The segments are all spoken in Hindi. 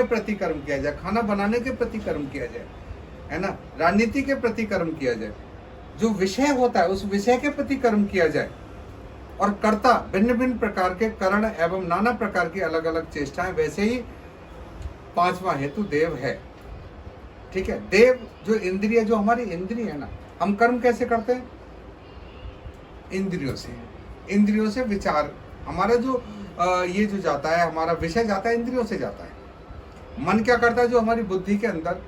के प्रति कर्म किया जाए, खाना बनाने के प्रति कर्म किया जाए, है ना, राजनीति के प्रति कर्म किया जाए, जो विषय होता है उस विषय के प्रति कर्म किया जाए। और कर्ता भिन्न भिन्न प्रकार के करण एवं नाना प्रकार की अलग अलग चेष्टाएं, वैसे ही पांचवा हेतु देव है। ठीक है, देव जो इंद्रिय, जो हमारी इंद्रिय है ना, हम कर्म कैसे करते हैं? इंद्रियों से। इंद्रियों से विचार, हमारा जो ये जो जाता है, हमारा विषय जाता है इंद्रियों से जाता है। मन क्या करता है? जो हमारी बुद्धि के अंदर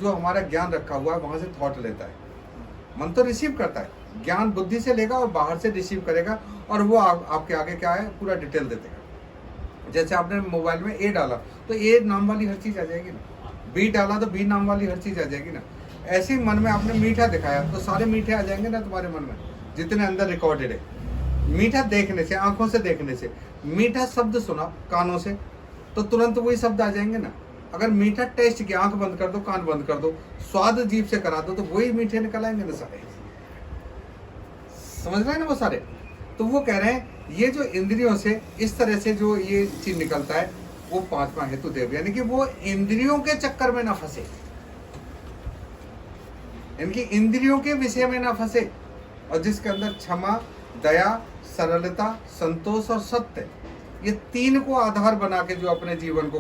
जो हमारा ज्ञान रखा हुआ है वहां से थॉट लेता है। मन तो रिसीव करता है, ज्ञान बुद्धि से लेगा और बाहर से रिसीव करेगा, और वो आपके आगे क्या है पूरा डिटेल दे देगा। जैसे आपने मोबाइल में ए डाला तो ए नाम वाली हर चीज आ जाएगी ना, बी डाला तो बी नाम वाली हर चीज आ जाएगी ना। ऐसे ही मन में आपने मीठा दिखाया तो सारे मीठे आ जाएंगे ना तुम्हारे मन में, जितने अंदर रिकॉर्डेड है। मीठा देखने से, आंखों से देखने से, मीठा शब्द सुना कानों से तो तुरंत वही शब्द आ जाएंगे ना। अगर मीठा टेस्ट किया, आंख बंद कर दो, कान बंद कर दो, स्वाद जीभ से करा दो, तो वही मीठे निकल आएंगे ना सारे। समझ रहे हैं ना वो सारे? तो वो कह रहे हैं ये जो इंद्रियों से इस तरह से जो ये चीज निकलता है वो पांचवा हेतु देव, यानी कि वो इंद्रियों के चक्कर में ना फंसे, यानी कि इंद्रियों के विषय में ना फंसे, और जिसके अंदर क्षमा, दया, सरलता, संतोष और सत्य, ये तीन को आधार बना के जो अपने जीवन को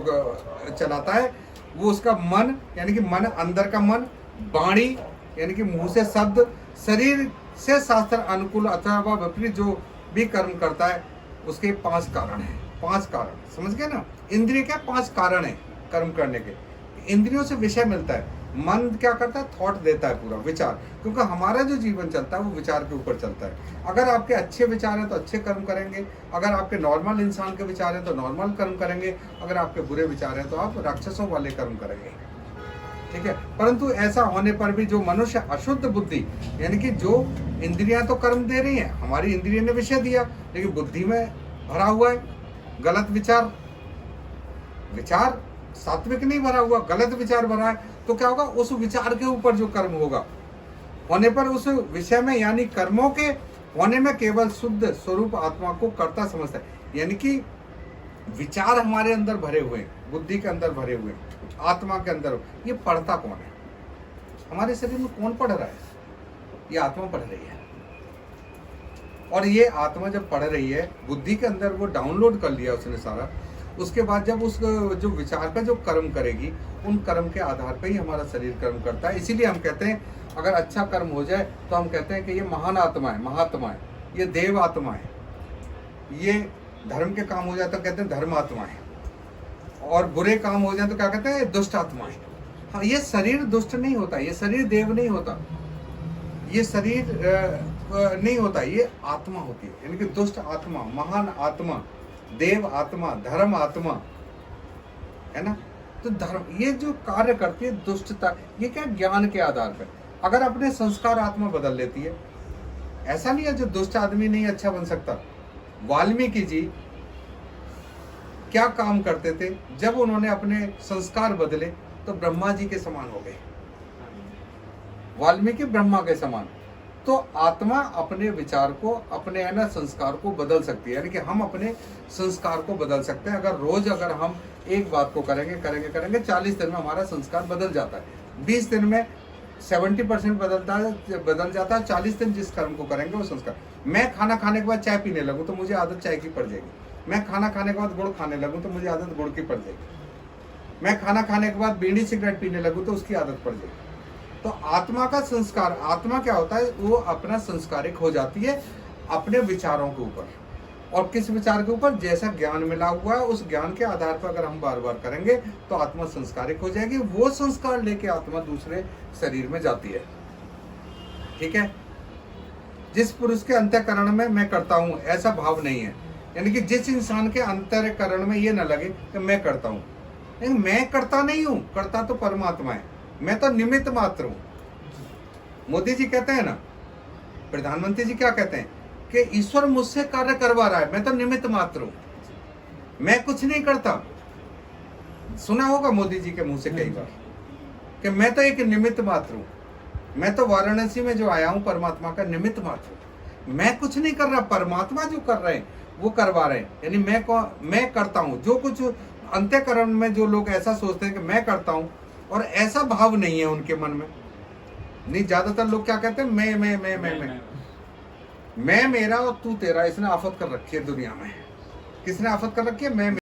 चलाता है, वो उसका मन, यानी कि मन अंदर का मन, वाणी यानी कि मुंह से शब्द, शरीर से शास्त्र अनुकूल अथवा विपरीत जो भी कर्म करता है, उसके 5 कारण हैं। 5 कारण, समझ गए ना? इंद्रिय के 5 कारण है कर्म करने के। इंद्रियों से विषय मिलता है, मन क्या करता है? थॉट देता है, पूरा विचार, क्योंकि हमारा जो जीवन चलता है वो विचार के ऊपर चलता है। अगर आपके अच्छे विचार हैं तो अच्छे कर्म करेंगे, अगर आपके नॉर्मल इंसान के विचार हैं तो नॉर्मल कर्म करेंगे, अगर आपके बुरे विचार हैं तो आप राक्षसों वाले कर्म करेंगे। ठीक है, परंतु ऐसा होने पर भी जो मनुष्य अशुद्ध बुद्धि, यानी कि जो इंद्रियां तो कर्म दे रही हैं, हमारी इंद्रिय ने विषय दिया, लेकिन बुद्धि में भरा हुआ है गलत विचार, विचार सात्विक नहीं भरा हुआ, गलत विचार भरा है, तो क्या होगा? उस विचार के ऊपर जो कर्म होगा, होने पर उस विषय में, यानी कर्मों के होने में केवल शुद्ध स्वरूप आत्मा को कर्ता समझता है। यानी कि विचार हमारे अंदर भरे हुए हैं, बुद्धि के अंदर भरे हुए हैं, आत्मा के अंदर, ये पढ़ता कौन है? हमारे शरीर में कौन पढ़ रहा है? ये आत्मा पढ़ रही है। और ये आत्मा जब पढ़ रही है, बुद्धि के अंदर वो डाउनलोड कर लिया उसने सारा, उसके बाद जब उस जो विचार पे जो कर्म करेगी, उन कर्म के आधार पे ही हमारा शरीर कर्म करता है। इसीलिए हम कहते हैं अगर अच्छा कर्म हो जाए तो हम कहते हैं कि ये महान आत्मा है, महात्मा है, ये देव आत्मा है। ये धर्म के काम हो जाए तो कहते हैं धर्मात्मा है, और बुरे काम हो जाए तो क्या कहते हैं? दुष्ट आत्मा है। हाँ, ये शरीर दुष्ट नहीं होता, ये शरीर देव नहीं होता, ये शरीर नहीं होता, ये आत्मा होती है, यानी कि दुष्ट आत्मा, महान आत्मा, देव आत्मा, धर्म आत्मा, है ना। तो धर्म ये जो कार्य करती है दुष्टता, ये क्या? ज्ञान के आधार पर। अगर अपने संस्कार आत्मा बदल लेती है, ऐसा नहीं है जो दुष्ट आदमी नहीं अच्छा बन सकता। वाल्मीकि जी क्या काम करते थे? जब उन्होंने अपने संस्कार बदले तो ब्रह्मा जी के समान हो गए, वाल्मीकि ब्रह्मा के समान। तो आत्मा अपने विचार को, अपने है ना संस्कार को बदल सकती है, यानी कि हम अपने संस्कार को बदल सकते हैं। अगर रोज अगर हम एक बात को करेंगे 40 दिन में हमारा संस्कार बदल जाता है। 20 दिन में 70% बदल जाता है। 40 दिन जिस कर्म को करेंगे वो संस्कार। मैं खाना खाने के बाद चाय पीने लगूं तो मुझे आदत चाय की पड़ जाएगी। मैं खाना खाने के बाद गुड़ खाने लगूं तो मुझे आदत गुड़ की पड़ जाएगी। मैं खाना खाने के बाद बीड़ी सिगरेट पीने लगूं तो उसकी आदत पड़ जाएगी। तो आत्मा का संस्कार, आत्मा क्या होता है? वो अपना संस्कारिक हो जाती है अपने विचारों के ऊपर, और किस विचार के ऊपर? जैसा ज्ञान मिला हुआ है उस ज्ञान के आधार पर अगर हम बार बार करेंगे तो आत्मा संस्कारिक हो जाएगी। वो संस्कार लेके आत्मा दूसरे शरीर में जाती है। ठीक है, जिस पुरुष के अंतःकरण में मैं करता हूं ऐसा भाव नहीं है, यानी कि जिस इंसान के अंतःकरण में ये न लगे कि मैं करता हूं, नहीं, मैं करता नहीं हूं, करता तो परमात्मा है, मैं तो निमित्त मात्र हूं। मोदी जी कहते हैं ना, प्रधानमंत्री जी क्या कहते हैं कि ईश्वर मुझसे कार्य करवा रहा है, मैं तो निमित्त मात्र हूं, मैं कुछ नहीं करता। सुना होगा मोदी जी के मुंह से कई बार कि मैं तो एक निमित्त मात्र हूं, मैं तो वाराणसी में जो आया हूं परमात्मा का निमित्त मात्र हूं, मैं कुछ नहीं कर रहा, परमात्मा जो कर रहे हैं वो करवा रहे हैं। यानी मैं करता हूं, जो कुछ अंतःकरण में जो लोग ऐसा सोचते हैं कि मैं करता हूं, और ऐसा भाव नहीं है उनके मन में। नहीं, ज्यादातर लोग क्या कहते हैं, मैं मेरा और तू तेरा। इसने आफत कर रखी है दुनिया में। किसने आफत कर रखी है? मैं